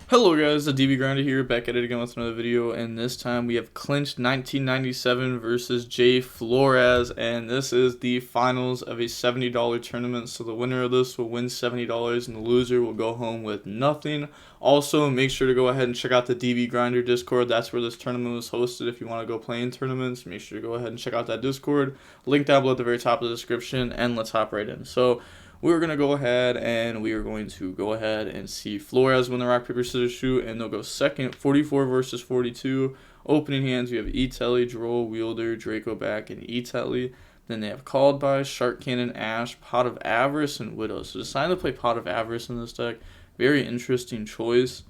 Hello guys, the DB Grinder here, back at it again with another video, and this time we have clinched 1997 versus Jay Flores, and this is the finals of a $70 tournament, so the winner of this will win $70 and the loser will go home with nothing. Also, make sure to go ahead and check out the DB Grinder Discord. That's where this tournament was hosted. If you want to go play in tournaments, make sure to go ahead and check out that Discord. Link down below at the very top of the description, and let's hop right in. So we're going to go ahead and see Flores win the rock, paper, scissors, shoot, and they'll go second, 44 versus 42. Opening hands, we have E-Telly, Droll, Wielder, Draco back, and E-Telly. Then they have Called By, Shark Cannon, Ash, Pot of Avarice, and Widow. So decided to play Pot of Avarice in this deck. Very interesting choice.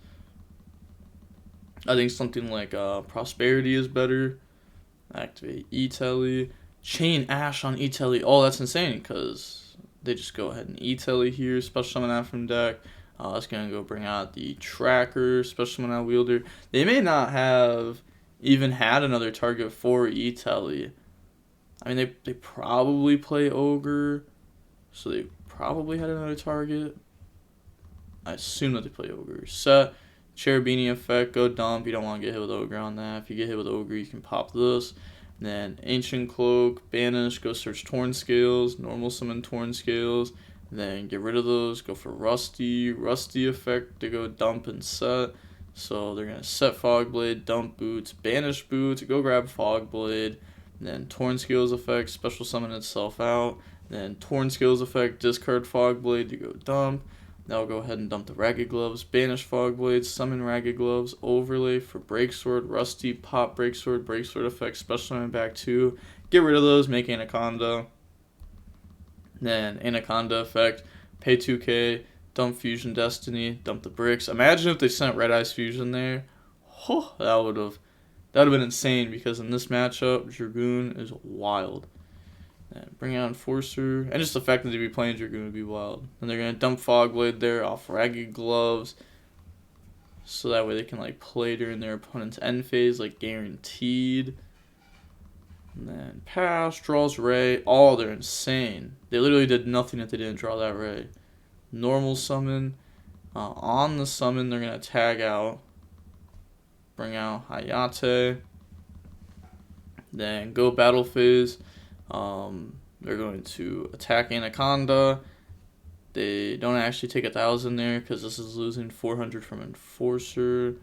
I think something like Prosperity is better. Activate E-Telly. Chain Ash on E-Telly. Oh, that's insane, because they just go ahead and E-Telly here, special summon out from deck. It's going to go bring out the Tracker, special summon out Wielder. They may not have even had another target for E-Telly. I mean, they probably play Ogre, so they probably had another target. I assume that they play Ogre. Set, Cherubini effect, go dump. You don't want to get hit with Ogre on that. If you get hit with Ogre, you can pop this. Then Ancient Cloak, Banish, go search Torn Scales, normal summon Torn Scales, then get rid of those, go for Rusty effect to go dump and set. So they're going to set Fogblade, dump Boots, Banish Boots, go grab Fogblade, then Torn Scales effect, special summon itself out, then Torn Scales effect, discard Fogblade to go dump. Now I'll go ahead and dump the Ragged Gloves, banish Fogblade, summon Ragged Gloves, overlay for Breaksword, Rusty, pop Breaksword, Breaksword effect, special summon back 2. Get rid of those, make Anaconda. Then Anaconda effect, pay 2k, dump Fusion Destiny, dump the bricks. Imagine if they sent Red Eyes Fusion there. Oh, that would have been insane, because in this matchup, Dragoon is wild. And bring out Enforcer, and just the fact that they'd be playing Dragoon would be wild. And they're going to dump Fogblade there off Ragged Gloves, so that way they can like play during their opponent's end phase, like guaranteed. And then pass, draws Ray. Oh, they're insane. They literally did nothing if they didn't draw that Ray. Normal summon. On the summon, they're going to tag out. Bring out Hayate. Then go battle phase. They're going to attack Anaconda. They don't actually take 1,000 there, because this is losing 400 from Enforcer.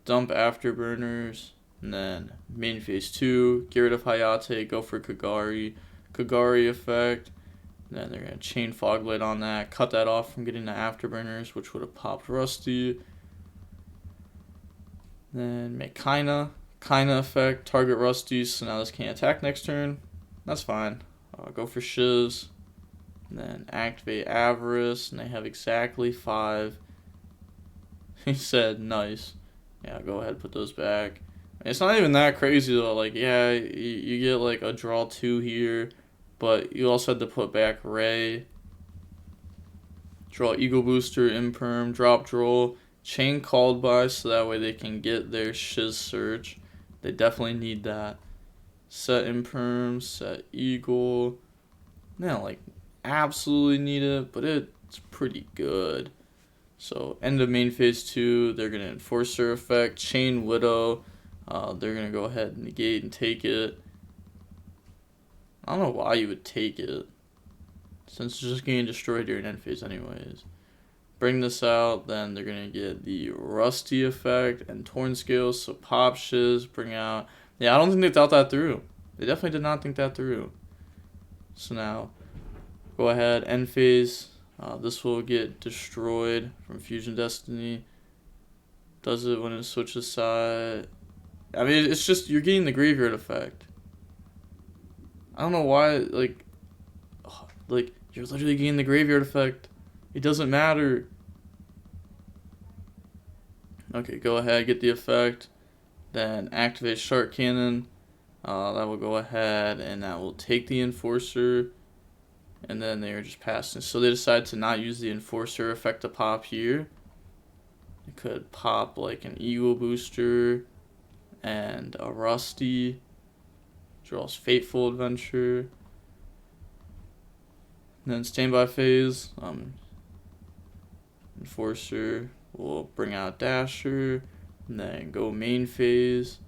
Dump Afterburners. And then main phase 2, get rid of Hayate, go for Kagari. Kagari effect. And then they're going to chain Fogblade on that, cut that off from getting the Afterburners, which would have popped Rusty. Then make Kaina effect, target Rusty, so now this can't attack next turn. That's fine. Go for Shiz. And then activate Avarice, and they have exactly 5. He said, nice. Yeah, go ahead, put those back. It's not even that crazy though. Like, yeah, you get like a draw 2 here, but you also had to put back Ray. Draw Eagle Booster, Imperm, drop Droll, chain Called By, so that way they can get their Shiz search. They definitely need that. Set Imperm, set Eagle. They don't like absolutely need it, but it's pretty good. So end of main phase 2, they're gonna Enforcer effect, chain Widow. They're gonna go ahead and negate and take it. I don't know why you would take it, since it's just getting destroyed during end phase anyways. Bring this out, then they're gonna get the Rusty effect and Torn Scales, so pop Shiz, bring out. Yeah, I don't think they thought that through. They definitely did not think that through. So now, go ahead, end phase. This will get destroyed from Fusion Destiny. Does it when it switches side. I mean, it's just, you're getting the graveyard effect. I don't know why, like, you're literally getting the graveyard effect. It doesn't matter. Okay, go ahead, get the effect. Then activate Shark Cannon. That will go ahead and that will take the Enforcer. And then they are just passing. So they decide to not use the Enforcer effect to pop here. They could pop like an Eagle Booster and a Rusty. Draws Fateful Adventure. And then standby phase. Enforcer. We'll bring out Dasher, and then go main phase.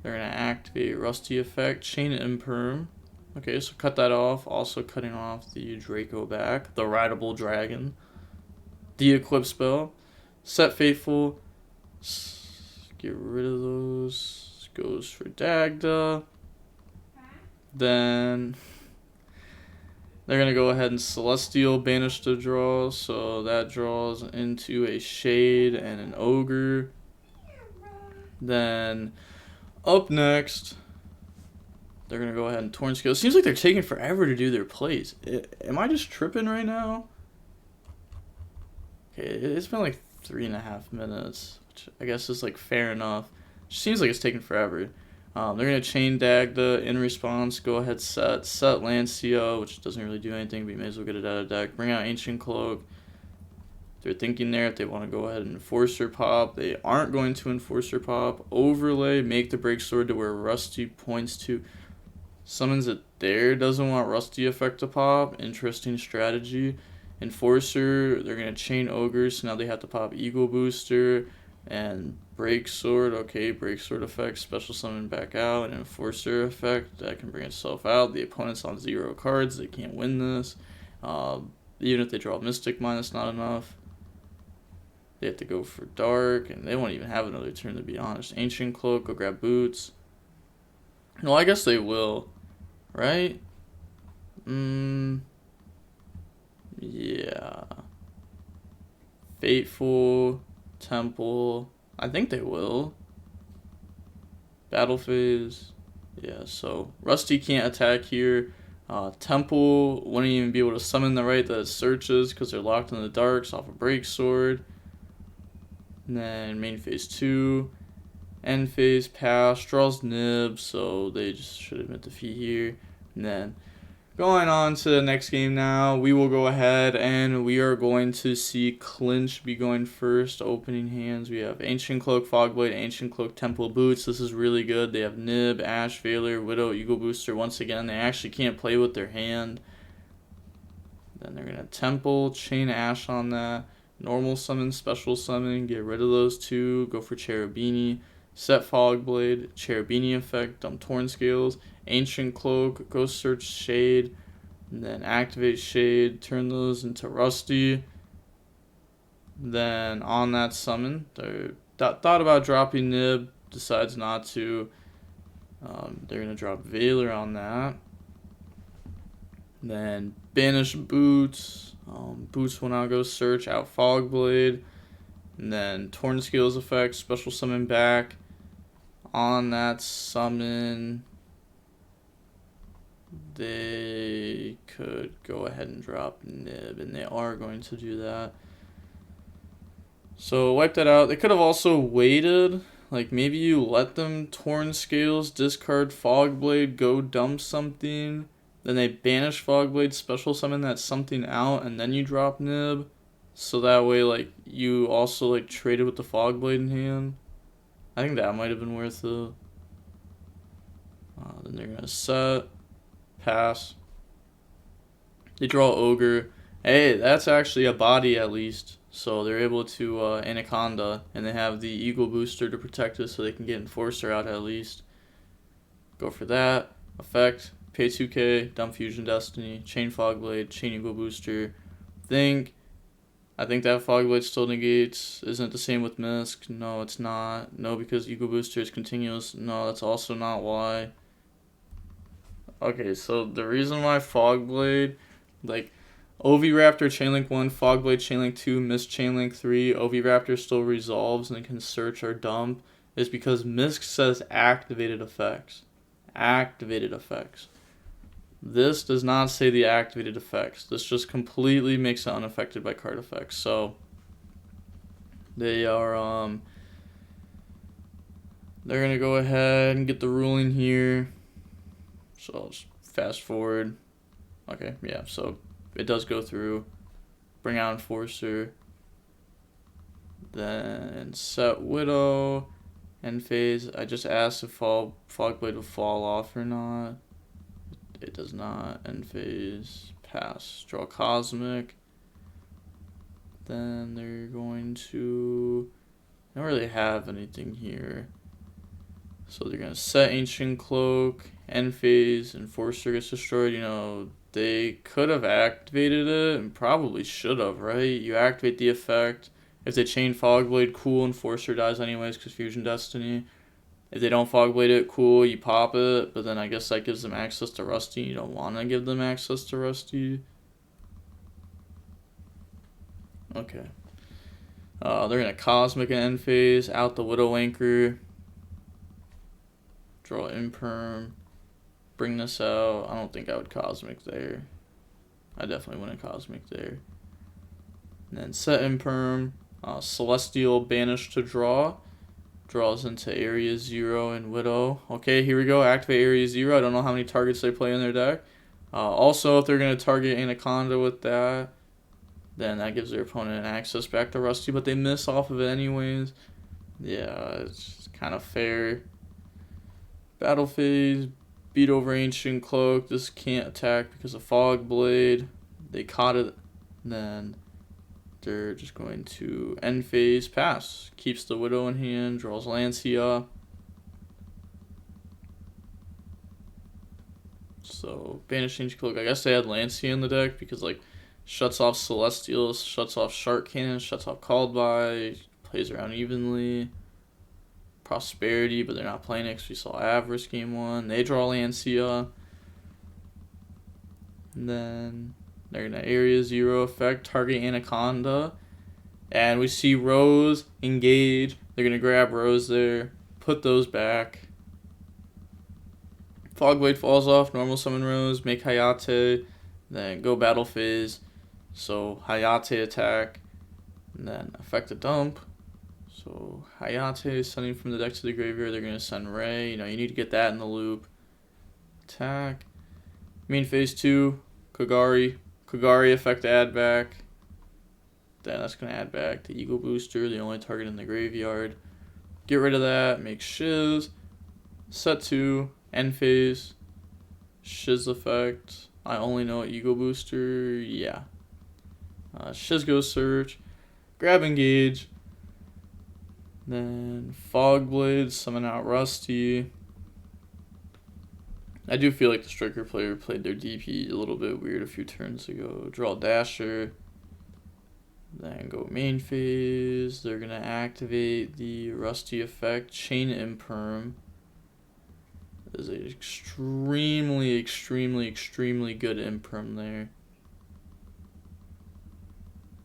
They're going to activate Rusty effect, chain Imperm. Okay, so cut that off. Also cutting off the Draco back, the Rideable Dragon. The Equip spell. Set Fateful. Get rid of those. Goes for Dagda. Then they're going to go ahead and Celestial banish the draw. So that draws into a Shade and an Ogre. Then up next, they're going to go ahead and Torn Scale. Seems like they're taking forever to do their plays. Am I just tripping right now? Okay, it's been like 3.5 minutes, which I guess is like fair enough. Seems like it's taking forever. They're going to chain Dagda. In response, go ahead set Lancia, which doesn't really do anything, but you may as well get it out of deck. Bring out Ancient Cloak. They're thinking there if they want to go ahead and Enforcer pop. They aren't going to Enforcer pop. Overlay, make the Break Sword to where Rusty points to. Summons it there, doesn't want Rusty effect to pop. Interesting strategy. Enforcer, they're going to chain Ogre, so now they have to pop Eagle Booster and Break Sword. Okay, Break Sword effect, special summon back out, and Enforcer effect, that can bring itself out. The opponent's on 0 cards, they can't win this. Even if they draw Mystic Mine, that's not enough. They have to go for Dark, and they won't even have another turn, to be honest. Ancient Cloak, go grab Boots. No, I guess they will, right? Yeah. Fateful, Temple, I think they will. Battle Phase, yeah, so Rusty can't attack here. Temple wouldn't even be able to summon the right that it searches because they're locked in the darks off a Break Sword. And then main phase 2. End phase, pass, draws Nib, so they just should admit defeat here. And then going on to the next game now, we will go ahead and we are going to see Clinch be going first. Opening hands, we have Ancient Cloak, Fogblade, Ancient Cloak, Temple Boots. This is really good. They have Nib, Ash, Veiler, Widow, Eagle Booster. Once again, they actually can't play with their hand. Then they're going to Temple, chain Ash on that. Normal summon, special summon, get rid of those two. Go for Cherubini. Set Fogblade, Cherubini effect, dump Torn Scales, Ancient Cloak, go search Shade, and then activate Shade, turn those into Rusty. Then on that summon, they thought about dropping Nib, decides not to. They're going to drop Veiler on that. Then banish Boots. Boots will now go search out Fogblade. And then Torn Scales effect, special summon back. On that summon, they could go ahead and drop Nib, and they are going to do that. So wipe that out. They could have also waited. Like maybe you let them Torn Scales, discard Fogblade, go dump something. Then they banish Fogblade, special summon that something out, and then you drop Nib. So that way, like, you also, like, traded with the Fogblade in hand. I think that might have been worth it. Then they're going to set, pass. They draw Ogre. Hey, that's actually a body at least. So they're able to Anaconda, and they have the Eagle Booster to protect us so they can get Enforcer out at least. Go for that. Effect, pay 2k, dump Fusion Destiny, chain Fogblade, chain Eagle Booster. I think that Fogblade still negates. Isn't it the same with Misk? No, it's not. No, because Eagle Booster is continuous. No, that's also not why. Okay, so the reason why Fogblade, like, Oviraptor Chainlink 1, Fogblade Chainlink 2, Misk Chainlink 3, Oviraptor still resolves and can search or dump, is because Misk says activated effects. Activated effects. This does not say the activated effects. This just completely makes it unaffected by card effects. So they are they're gonna go ahead and get the ruling here. So I'll just fast forward. Okay, yeah, so it does go through. Bring out Enforcer. Then set Widow. End phase. I just asked if Fogblade will fall off or not. It does not. End phase. Pass. Draw Cosmic. Then they're going to... I don't really have anything here. So they're going to set Ancient Cloak, End Phase, Enforcer gets destroyed. You know, they could have activated it and probably should have, right? You activate the effect. If they chain Fogblade, cool, Enforcer dies anyways because Fusion Destiny. If they don't Fogblade it, cool, you pop it. But then I guess that gives them access to Rusty. You don't want to give them access to Rusty. Okay. They're going to Cosmic and End Phase, out the Widow Anchor. Draw Imperm. Bring this out. I don't think I would Cosmic there. I definitely wouldn't Cosmic there. And then set Imperm. Celestial Banish to draw. Draws into Area 0 and Widow. Okay, here we go. Activate Area 0. I don't know how many targets they play in their deck. Also, if they're going to target Anaconda with that, then that gives their opponent access back to Rusty, but they miss off of it anyways. Yeah, it's kind of fair. Battle Phase. Beat over Ancient Cloak. This can't attack because of Fog Blade. They caught it. Then they're just going to End Phase, pass. Keeps the Widow in hand. Draws Lancia. So banish Ancient Cloak. I guess they had Lancia in the deck because like shuts off Celestials, shuts off Shark Cannon, shuts off Called By, plays around evenly. Prosperity, but they're not playing it because we saw Avarice game 1. They draw Lancia. And then they're going to Area 0 effect, target Anaconda. And we see Rose engage. They're going to grab Rose there, put those back. Fogblade falls off, normal summon Rose, make Hayate, then go Battle Phase. So Hayate attack, and then effect a dump. So Hayate sending from the deck to the graveyard. They're going to send Ray. You know, you need to get that in the loop. Attack. Main phase 2. Kagari. Kagari effect add back. Then that's going to add back the Ego Booster, the only target in the graveyard. Get rid of that. Make Shiz. Set 2. End phase. Shiz effect. I only know Ego Booster. Yeah. Shiz goes search. Grab engage. Then Fogblade, summon out Rusty. I do feel like the Striker player played their DP a little bit weird a few turns ago. Draw Dasher. Then go main phase. They're going to activate the Rusty effect. Chain Imperm. There's an extremely, extremely, extremely good Imperm there.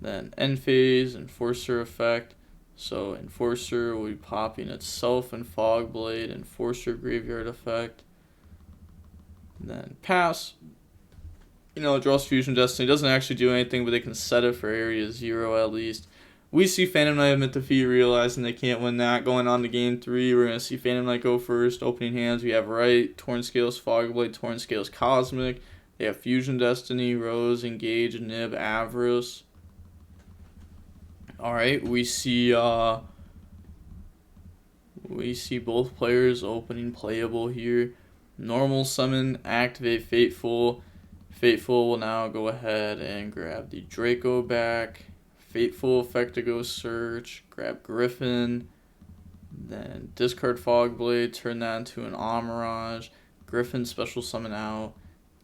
Then end phase, Enforcer effect. So Enforcer will be popping itself and Fogblade, Enforcer graveyard effect. And then pass. You know, it draws Fusion Destiny. Doesn't actually do anything, but they can set it for Area 0 at least. We see Phantom Knight admit defeat, realizing they can't win that. Going on to Game 3, we're going to see Phantom Knight go first. Opening hands, we have Right, Torn Scales, Fogblade, Torn Scales, Cosmic. They have Fusion Destiny, Rose, Engage, Nib, Avarice. Alright, we see both players opening playable here. Normal summon, activate Fateful. Fateful will now go ahead and grab the Draco back. Fateful effect to go search. Grab Griffin. Then discard Fogblade, turn that into an Amirage. Griffin special summon out.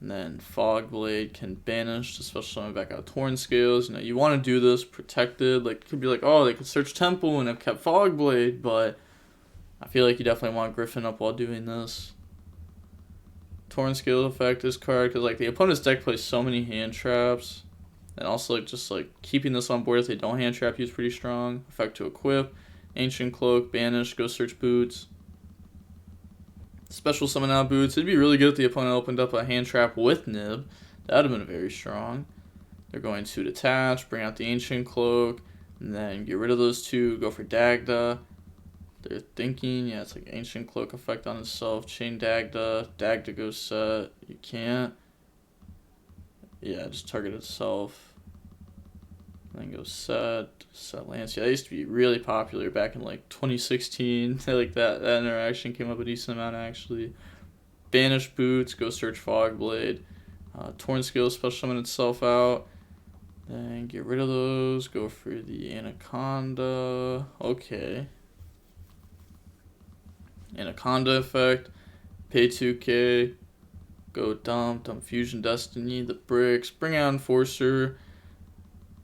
And then Fogblade can banish the special summon back out Torn Scales. You know, you want to do this protected. Like, it could be like, oh, they could search Temple and have kept Fogblade, but I feel like you definitely want Griffin up while doing this. Torn Scales effect this card, because like the opponent's deck plays so many hand traps. And also like just like keeping this on board if they don't hand trap you is pretty strong. Effect to equip. Ancient Cloak, banish, go search Boots. Special summon out Boots. It'd be really good if the opponent opened up a hand trap with Nib. That would have been very strong. They're going to detach, bring out the Ancient Cloak, and then get rid of those two, go for Dagda. They're thinking, yeah, it's like Ancient Cloak effect on itself. Chain Dagda. Dagda goes set. You can't. Yeah, just target itself. Then go set Lancia. That used to be really popular back in like 2016. Like that interaction came up a decent amount actually. Banish Boots, go search Fogblade. Torn Scales special summon itself out. Then get rid of those. Go for the Anaconda. Okay. Anaconda effect. Pay 2k. Go dump Fusion Destiny, the bricks, bring out Enforcer,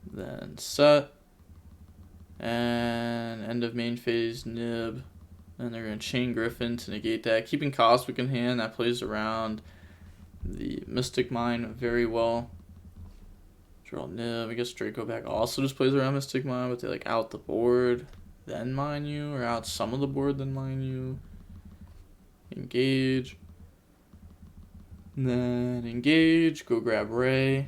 then set, and end of main phase nib. And they're going to chain Griffin to negate that. Keeping Cosmic in hand, that plays around the Mystic Mine very well. Draw nib, I guess Draco back also just plays around Mystic Mine, but they like out the board, then mine you, or out some of the board, then mine you. Engage. And then engage, go grab Ray.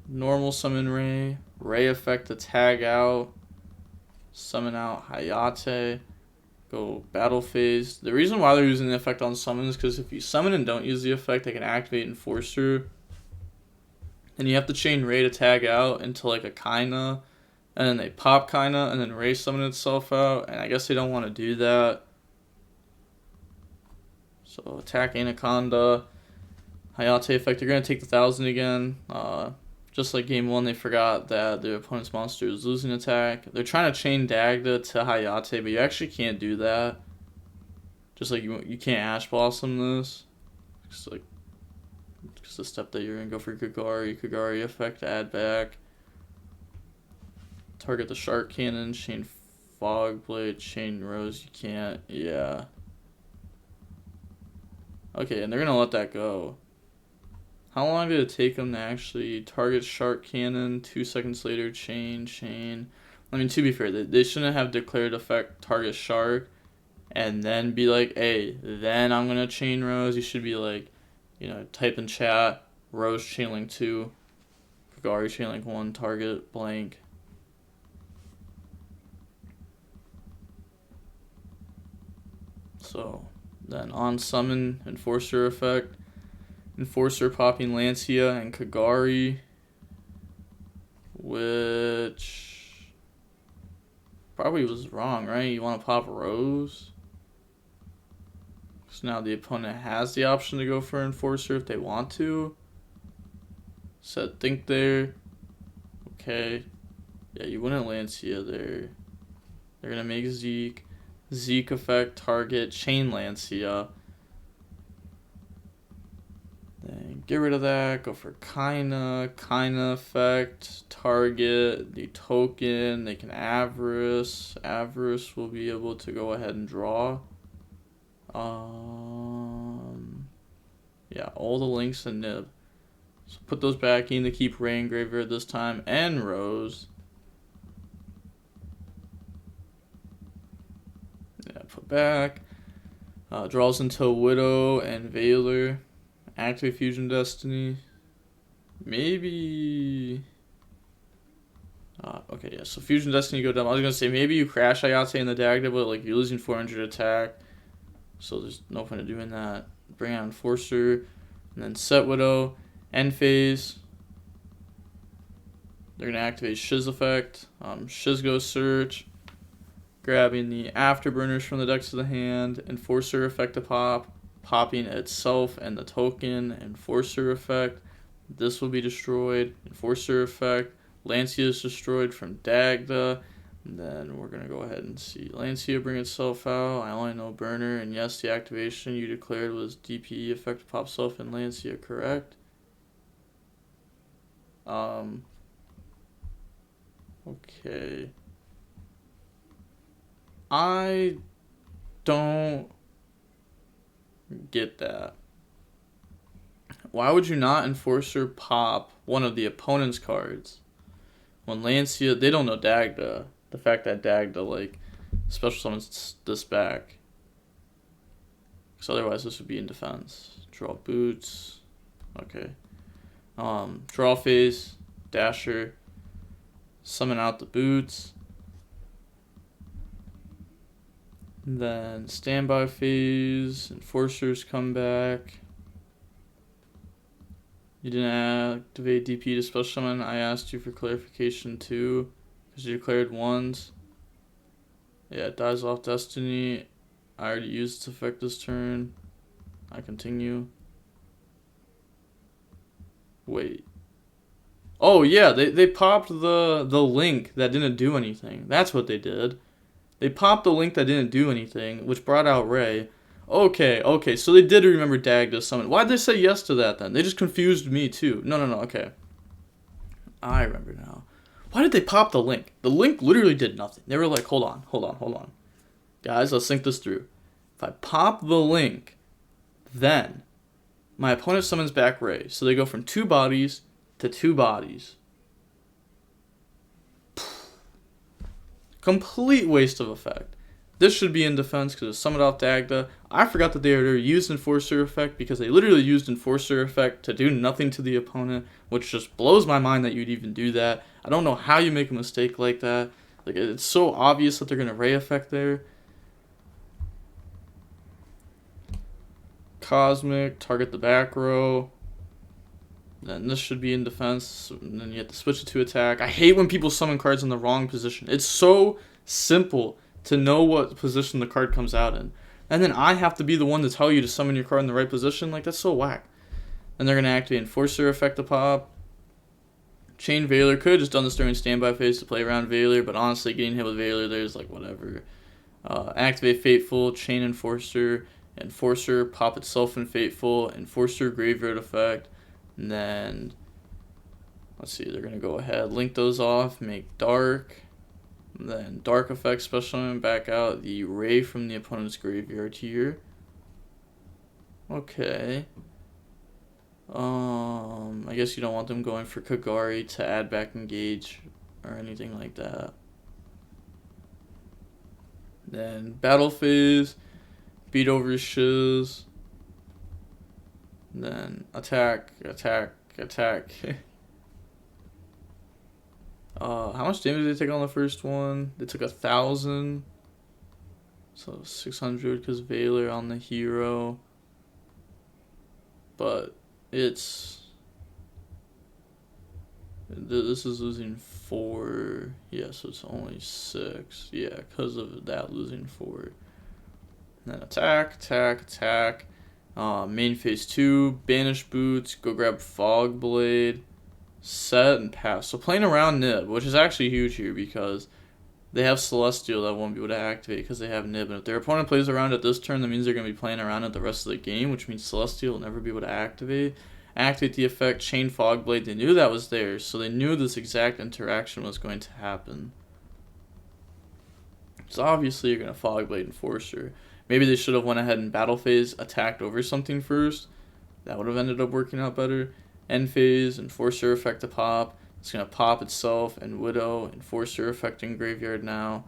Normal summon Ray. Ray effect to tag out. Summon out Hayate. Go battle phase. The reason why they're using the effect on summon is because if you summon and don't use the effect, they can activate Enforcer. And you have to chain Ray to tag out into like a Kaina. And then they pop Kaina and then Ray summon itself out. And I guess they don't want to do that. So attack Anaconda. Hayate effect, you're going to take the 1000 again. Just like game 1, they forgot that their opponent's monster is losing attack. They're trying to chain Dagda to Hayate, but you actually can't do that. Just like you can't Ash Blossom this. Just like, because the step that you're going to go for Kagari effect, add back. Target the Shark Cannon, chain Fog Blade, chain Rose, you can't, yeah. Okay, and they're going to let that go. How long did it take them to actually target Shark Cannon? 2 seconds later, chain. I mean, to be fair, they shouldn't have declared effect target Shark and then be like, hey, then I'm going to chain Rose. You should be like, you know, type in chat, Rose chainlink 2, Kagari chainlink 1, target blank. So, then on summon, Enforcer effect. Enforcer popping Lancia and Kagari, which probably was wrong, right? You want to pop Rose. So now the opponent has the option to go for Enforcer if they want to. Set Think there. Okay. Yeah, you wouldn't Lancia there. They're going to make Zeke. Zeke effect, target, chain Lancia. Then get rid of that, go for Kaina effect, target the token, they can Avarice will be able to go ahead and draw. Yeah, all the links and nib. So put those back in to keep Ray in graveyard this time, and Rose. Yeah, put back. Draws into Widow and Veiler. Activate Fusion Destiny. Maybe. Okay, yeah. So Fusion Destiny go down. I was gonna say maybe you crash Hayate in the Dagda, but like you're losing 400 attack, so there's no point in doing that. Bring out Enforcer, and then set Widow. End phase. They're gonna activate Shiz effect. Shiz goes search. Grabbing the afterburners from the decks to the hand. Enforcer effect to pop. Popping itself and the token. Enforcer effect. This will be destroyed. Enforcer effect. Lancia is destroyed from Dagda. And then we're going to go ahead and see Lancia bring itself out. I only know burner. And yes, the activation you declared was DPE effect pop self and Lancia, correct? Okay. I don't get that. Why would you not Enforcer pop one of the opponent's cards when Lancia, they don't know Dagda, the fact that Dagda like special summons this back, because otherwise this would be in defense. Draw boots. Okay. Draw phase, dasher, summon out the boots. Then standby phase, Enforcers come back. You didn't activate DP to special summon. I asked you for clarification too, because you declared ones. Yeah, it dies off Destiny. I already used its effect this turn. I continue. Wait. Oh yeah, they popped the link that didn't do anything. That's what they did. They popped the link that didn't do anything, which brought out Ray. Okay, so they did remember Dag to summon. Why'd they say yes to that then? They just confused me too. No, okay. I remember now. Why did they pop the link? The link literally did nothing. They were like, hold on. Guys, let's think this through. If I pop the link, then my opponent summons back Ray. So they go from 2 bodies to 2 bodies. Complete waste of effect. This should be in defense because it's summoned off Dagda. I forgot that they were used Enforcer effect because they literally used Enforcer effect to do nothing to the opponent, which just blows my mind that you'd even do that. I don't know how you make a mistake like that. Like, it's so obvious that they're going to Ray effect there. Cosmic, target the back row. Then this should be in defense, and then you have to switch it to attack. I hate when people summon cards in the wrong position. It's so simple to know what position the card comes out in. And then I have to be the one to tell you to summon your card in the right position. Like, that's so whack. Then they're going to activate Enforcer effect to pop. Chain Veiler. Could have just done this during standby phase to play around Veiler, but honestly, getting hit with Veiler there's like whatever. Activate Fateful, Chain Enforcer, Enforcer, pop itself in Fateful, Enforcer Graveyard effect. And then, let's see, they're going to go ahead, link those off, make Dark. And then Dark effect, special summon, back out the Ray from the opponent's graveyard here. Okay. I guess you don't want them going for Kagari to add back engage or anything like that. Then battle phase, beat over Shiz. Then attack. How much damage did they take on the first one? They took 1,000. So 600 because Veiler on the hero. But this is losing 4. Yeah, so it's only 6. Yeah, because of that losing 4. And then attack. Main phase 2, banish boots, go grab Fog Blade, set and pass. So playing around Nib, which is actually huge here because they have Celestial that won't be able to activate because they have Nib. And if their opponent plays around it this turn, that means they're going to be playing around it the rest of the game, which means Celestial will never be able to activate. Activate the effect, Chain Fog Blade. They knew that was there, so they knew this exact interaction was going to happen. So obviously you're going to Fog Blade Enforcer. Maybe they should have went ahead and battle phase attacked over something first. That would have ended up working out better. End phase, Enforcer effect to pop. It's going to pop itself and Widow. Enforcer effect in graveyard now.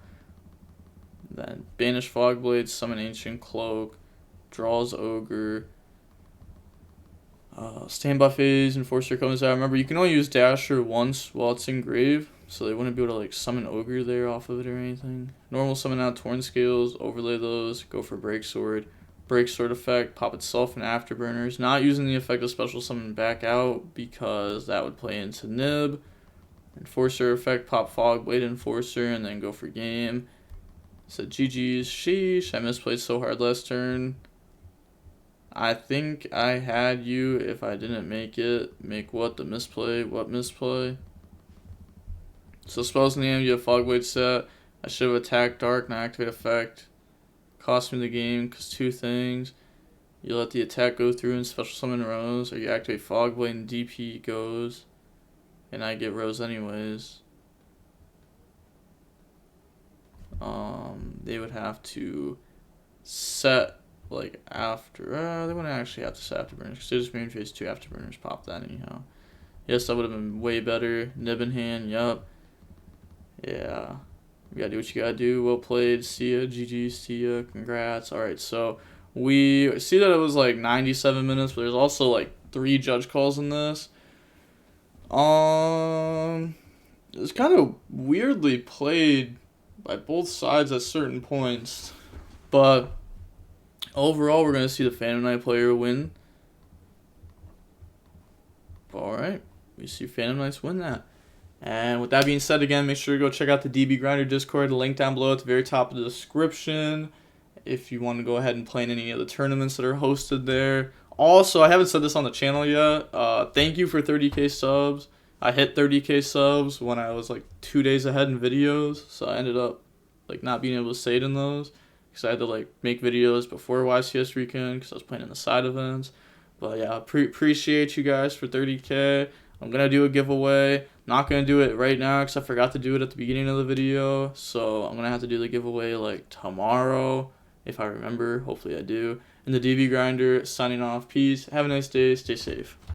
Then banish Fogblade, summon Ancient Cloak. Draws Ogre. Standby phase, Enforcer comes out. Remember, you can only use Dasher once while it's in grave. So they wouldn't be able to like summon Ogre there off of it or anything. Normal summon out Torn Scales, overlay those, go for Breaksword. Breaksword effect, pop itself in Afterburners. Not using the effect of special summon back out because that would play into Nib. Enforcer effect, pop Fogblade Enforcer, and then go for game. So GG's, sheesh, I misplayed so hard last turn. I think I had you if I didn't make it. Make what? The misplay? What misplay? So spells in the end, you have Fogblade set. I should have attacked Dark, not activate effect. Cost me the game because 2 things. You let the attack go through and special summon Rose, or you activate Fogblade and DP goes. And I get Rose anyways. They would have to set like after. They wouldn't actually have to set Afterburners because they just main phase 2 Afterburners pop that anyhow. Yes, that would have been way better. Nib in hand, yup. Yeah. You gotta do what you gotta do. Well played. See ya. GG. See ya. Congrats. Alright, so we see that it was like 97 minutes, but there's also like 3 judge calls in this. It's kind of weirdly played by both sides at certain points. But overall, we're going to see the Phantom Knight player win. Alright. We see Phantom Knights win that. And with that being said, again, make sure to go check out the DB Grinder Discord. The link down below at the very top of the description. If you want to go ahead and play in any of the tournaments that are hosted there. Also, I haven't said this on the channel yet. Thank you for 30k subs. I hit 30K subs when I was like 2 days ahead in videos, so I ended up like not being able to say it in those because I had to like make videos before YCS weekend because I was playing in the side events. But yeah, appreciate you guys for 30K. I'm gonna do a giveaway. Not gonna do it right now because I forgot to do it at the beginning of the video, so I'm gonna have to do the giveaway like tomorrow if I remember. Hopefully I do. And the DB Grinder signing off. Peace. Have a nice day. Stay safe.